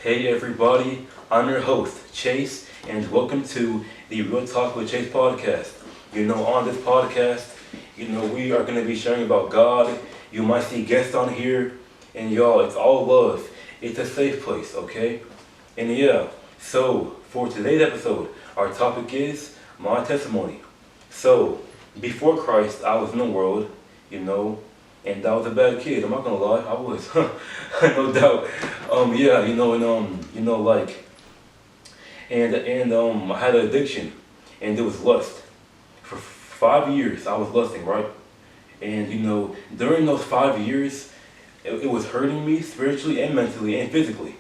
Hey everybody, I'm your host, Chase, and welcome to the Real Talk with Chase podcast. On this podcast, we are going to be sharing about God. You might see guests on here, and y'all, it's all love. It's a safe place, okay? And yeah, so for today's episode, our topic is my testimony. So, before Christ, I was in the world, and I was a bad kid. I'm not gonna lie, I was, no doubt. I had an addiction, and it was lust. For 5 years, I was lusting, right? And during those 5 years, it was hurting me spiritually and mentally and physically.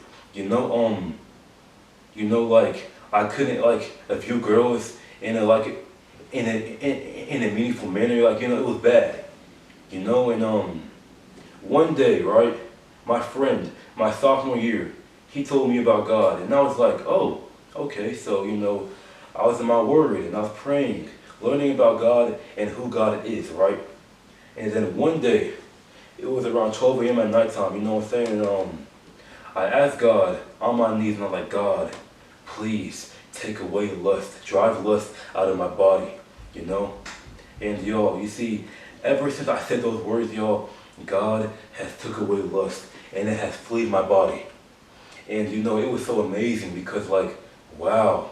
I couldn't view girls in a meaningful manner. It was bad. One day, right, my friend, my sophomore year, he told me about God, and I was like, oh, okay, so, I was in my word, and I was praying, learning about God and who God is, right? And then one day, it was around 12 a.m. at nighttime, and I asked God on my knees, and I was like, God, please take away lust, drive lust out of my body, And y'all, you see, ever since I said those words, y'all, God has took away lust, and it has fleed my body. And it was so amazing because wow,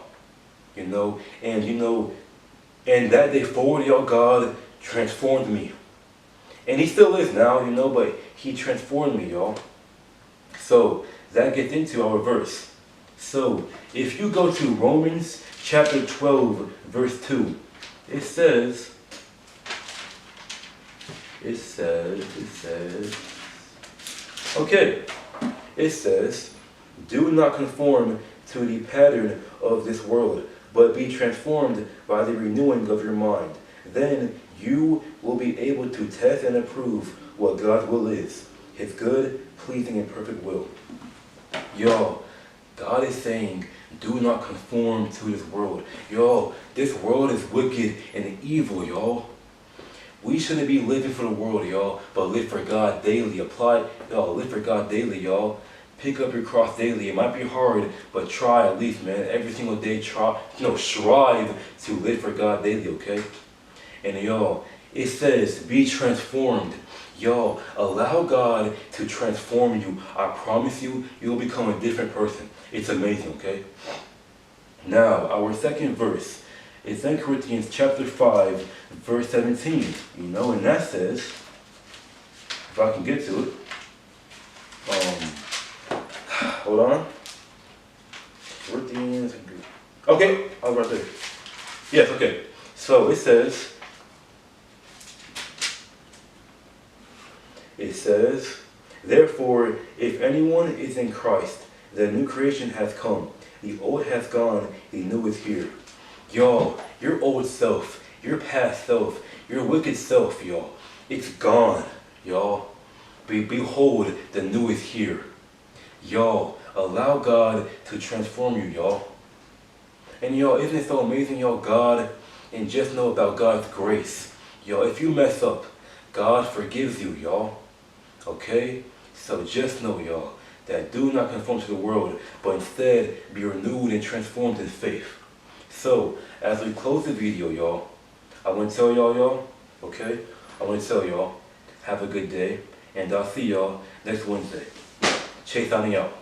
and that day forward, y'all, God transformed me. And he still is now, but he transformed me, y'all. So that gets into our verse. So if you go to Romans chapter 12, verse 2, it says, do not conform to the pattern of this world, but be transformed by the renewing of your mind. Then you will be able to test and approve what God's will is, his good, pleasing, and perfect will. Y'all, God is saying, do not conform to this world. Y'all, this world is wicked and evil, y'all. We shouldn't be living for the world, y'all, but live for God daily. Live for God daily, y'all. Pick up your cross daily. It might be hard, but try at least, man. Every single day, strive to live for God daily, okay? And y'all, it says, be transformed. Y'all, allow God to transform you. I promise you, you'll become a different person. It's amazing, okay? Now, our second verse is 2 Corinthians chapter 5, verse 17. And that says, if I can get to it, hold on. Corinthians, okay, I was right there. Yes, okay. So it says, therefore, if anyone is in Christ, the new creation has come. The old has gone, the new is here. Y'all, your old self, your past self, your wicked self, y'all, it's gone, y'all. Behold, the new is here. Y'all, allow God to transform you, y'all. And y'all, isn't it so amazing, y'all, God, and just know about God's grace. Y'all, if you mess up, God forgives you, y'all. Okay? So just know, y'all, that do not conform to the world, but instead be renewed and transformed in faith. So, as we close the video, y'all, I want to tell y'all, okay? I want to tell y'all, have a good day, and I'll see y'all next Wednesday. Chase signing out.